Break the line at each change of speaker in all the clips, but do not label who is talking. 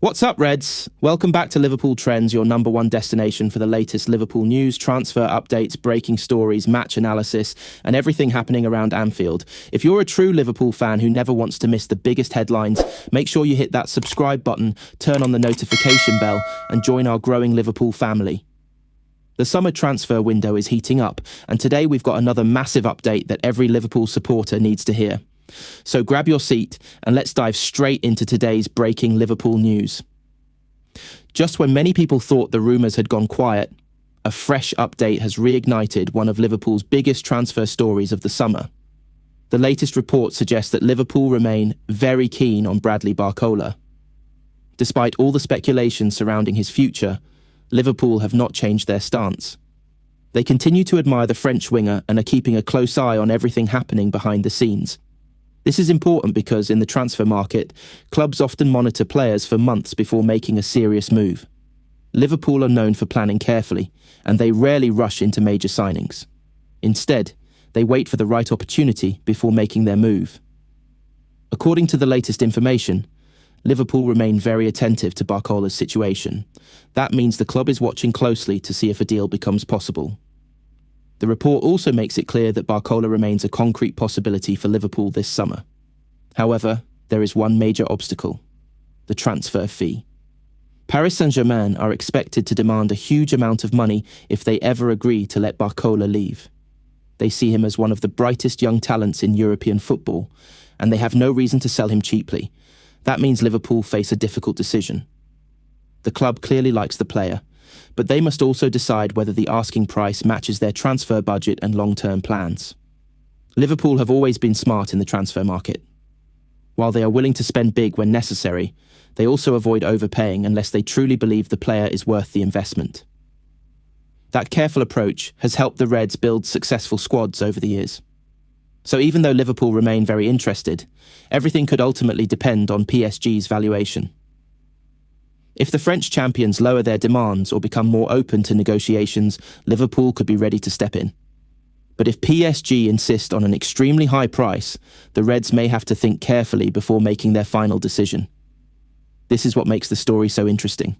What's up, Reds? Welcome back to Liverpool Trends, your number one destination for the latest Liverpool news, transfer updates, breaking stories, match analysis, and everything happening around Anfield. If you're a true Liverpool fan who never wants to miss the biggest headlines, make sure you hit that subscribe button, turn on the notification bell, and join our growing Liverpool family. The summer transfer window is heating up, and today we've got another massive update that every Liverpool supporter needs to hear. So grab your seat and let's dive straight into today's breaking Liverpool news. Just when many people thought the rumours had gone quiet, a fresh update has reignited one of Liverpool's biggest transfer stories of the summer. The latest report suggests that Liverpool remain very keen on Bradley Barcola. Despite all the speculation surrounding his future, Liverpool have not changed their stance. They continue to admire the French winger and are keeping a close eye on everything happening behind the scenes. This is important because in the transfer market, clubs often monitor players for months before making a serious move. Liverpool are known for planning carefully, and they rarely rush into major signings. Instead, they wait for the right opportunity before making their move. According to the latest information, Liverpool remain very attentive to Barcola's situation. That means the club is watching closely to see if a deal becomes possible. The report also makes it clear that Barcola remains a concrete possibility for Liverpool this summer. However, there is one major obstacle: the transfer fee. Paris Saint-Germain are expected to demand a huge amount of money if they ever agree to let Barcola leave. They see him as one of the brightest young talents in European football, and they have no reason to sell him cheaply. That means Liverpool face a difficult decision. The club clearly likes the player, but they must also decide whether the asking price matches their transfer budget and long-term plans. Liverpool have always been smart in the transfer market. While they are willing to spend big when necessary, they also avoid overpaying unless they truly believe the player is worth the investment. That careful approach has helped the Reds build successful squads over the years. So even though Liverpool remain very interested, everything could ultimately depend on PSG's valuation. If the French champions lower their demands or become more open to negotiations, Liverpool could be ready to step in. But if PSG insist on an extremely high price, the Reds may have to think carefully before making their final decision. This is what makes the story so interesting.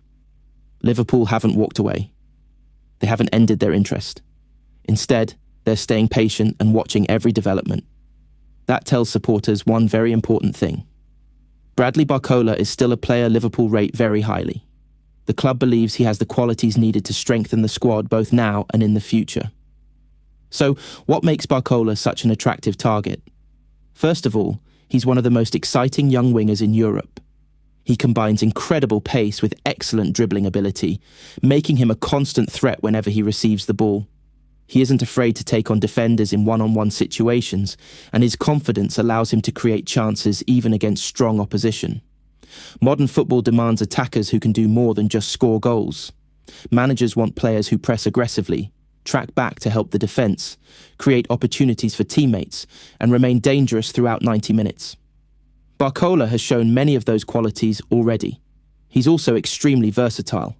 Liverpool haven't walked away. They haven't ended their interest. Instead, they're staying patient and watching every development. That tells supporters one very important thing: Bradley Barcola is still a player Liverpool rate very highly. The club believes he has the qualities needed to strengthen the squad both now and in the future. So, what makes Barcola such an attractive target? First of all, he's one of the most exciting young wingers in Europe. He combines incredible pace with excellent dribbling ability, making him a constant threat whenever he receives the ball. He isn't afraid to take on defenders in one-on-one situations, and his confidence allows him to create chances even against strong opposition. Modern football demands attackers who can do more than just score goals. Managers want players who press aggressively, track back to help the defence, create opportunities for teammates, and remain dangerous throughout 90 minutes. Barcola has shown many of those qualities already. He's also extremely versatile.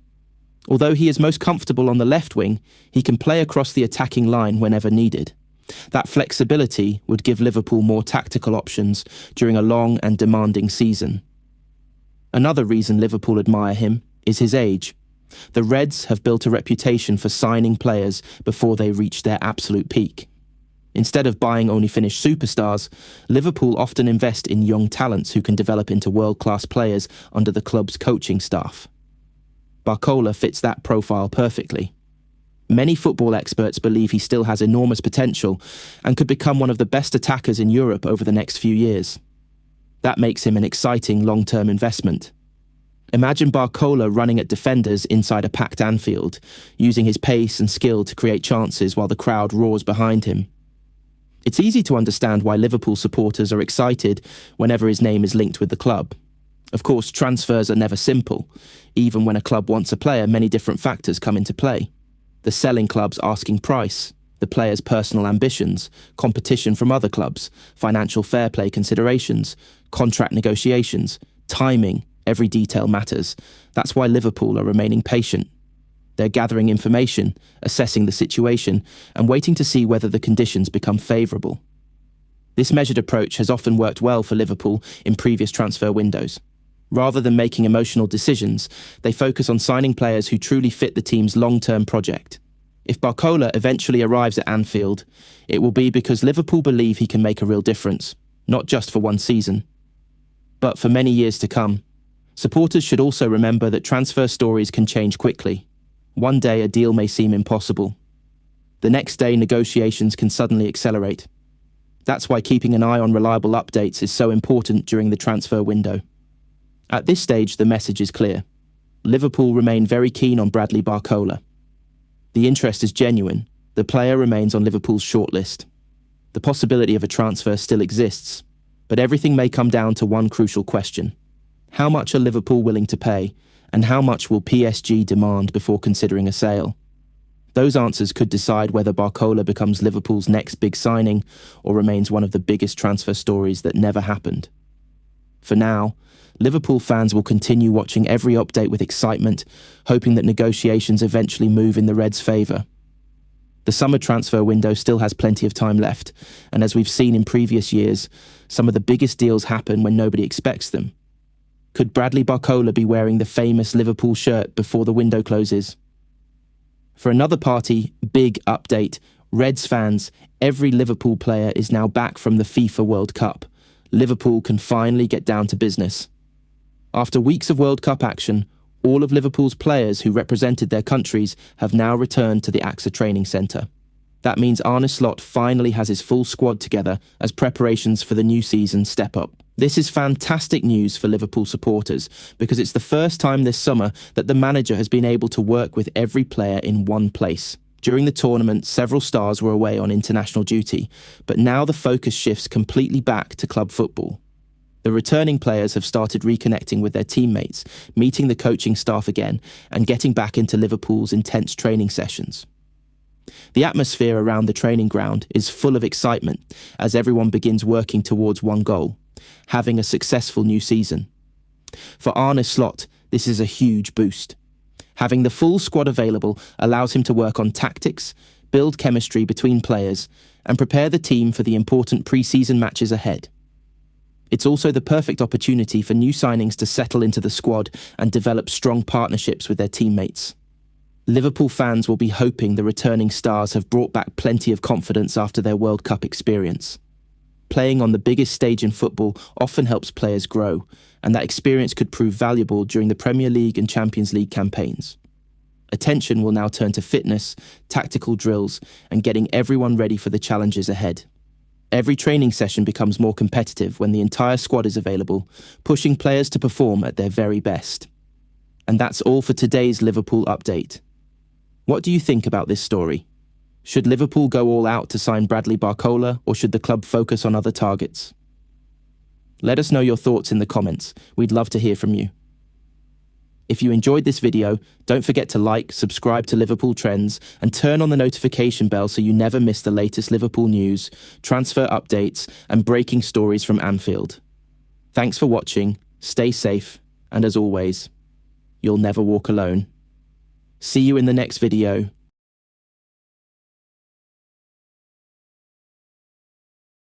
Although he is most comfortable on the left wing, he can play across the attacking line whenever needed. That flexibility would give Liverpool more tactical options during a long and demanding season. Another reason Liverpool admire him is his age. The Reds have built a reputation for signing players before they reach their absolute peak. Instead of buying only finished superstars, Liverpool often invest in young talents who can develop into world-class players under the club's coaching staff. Barcola fits that profile perfectly. Many football experts believe he still has enormous potential and could become one of the best attackers in Europe over the next few years. That makes him an exciting long-term investment. Imagine Barcola running at defenders inside a packed Anfield, using his pace and skill to create chances while the crowd roars behind him. It's easy to understand why Liverpool supporters are excited whenever his name is linked with the club. Of course, transfers are never simple. Even when a club wants a player, many different factors come into play. The selling club's asking price, the player's personal ambitions, competition from other clubs, financial fair play considerations, contract negotiations, timing, every detail matters. That's why Liverpool are remaining patient. They're gathering information, assessing the situation, and waiting to see whether the conditions become favourable. This measured approach has often worked well for Liverpool in previous transfer windows. Rather than making emotional decisions, they focus on signing players who truly fit the team's long-term project. If Barcola eventually arrives at Anfield, it will be because Liverpool believe he can make a real difference, not just for one season, but for many years to come. Supporters should also remember that transfer stories can change quickly. One day a deal may seem impossible. The next day negotiations can suddenly accelerate. That's why keeping an eye on reliable updates is so important during the transfer window. At this stage, the message is clear. Liverpool remain very keen on Bradley Barcola. The interest is genuine. The player remains on Liverpool's shortlist. The possibility of a transfer still exists, but everything may come down to one crucial question. How much are Liverpool willing to pay, and how much will PSG demand before considering a sale? Those answers could decide whether Barcola becomes Liverpool's next big signing or remains one of the biggest transfer stories that never happened. For now, Liverpool fans will continue watching every update with excitement, hoping that negotiations eventually move in the Reds' favour. The summer transfer window still has plenty of time left, and as we've seen in previous years, some of the biggest deals happen when nobody expects them. Could Bradley Barcola be wearing the famous Liverpool shirt before the window closes? For another party, big update. Reds fans, every Liverpool player is now back from the FIFA World Cup. Liverpool can finally get down to business. After weeks of World Cup action, all of Liverpool's players who represented their countries have now returned to the AXA training centre. That means Arne Slot finally has his full squad together as preparations for the new season step up. This is fantastic news for Liverpool supporters because it's the first time this summer that the manager has been able to work with every player in one place. During the tournament, several stars were away on international duty, but now the focus shifts completely back to club football. The returning players have started reconnecting with their teammates, meeting the coaching staff again, and getting back into Liverpool's intense training sessions. The atmosphere around the training ground is full of excitement as everyone begins working towards one goal: having a successful new season. For Arne Slot, this is a huge boost. Having the full squad available allows him to work on tactics, build chemistry between players, and prepare the team for the important pre-season matches ahead. It's also the perfect opportunity for new signings to settle into the squad and develop strong partnerships with their teammates. Liverpool fans will be hoping the returning stars have brought back plenty of confidence after their World Cup experience. Playing on the biggest stage in football often helps players grow, and that experience could prove valuable during the Premier League and Champions League campaigns. Attention will now turn to fitness, tactical drills, and getting everyone ready for the challenges ahead. Every training session becomes more competitive when the entire squad is available, pushing players to perform at their very best. And that's all for today's Liverpool update. What do you think about this story? Should Liverpool go all out to sign Bradley Barcola, or should the club focus on other targets? Let us know your thoughts in the comments. We'd love to hear from you. If you enjoyed this video, don't forget to like, subscribe to Liverpool Trends, and turn on the notification bell so you never miss the latest Liverpool news, transfer updates, and breaking stories from Anfield. Thanks for watching, stay safe, and as always, you'll never walk alone. See you in the next video.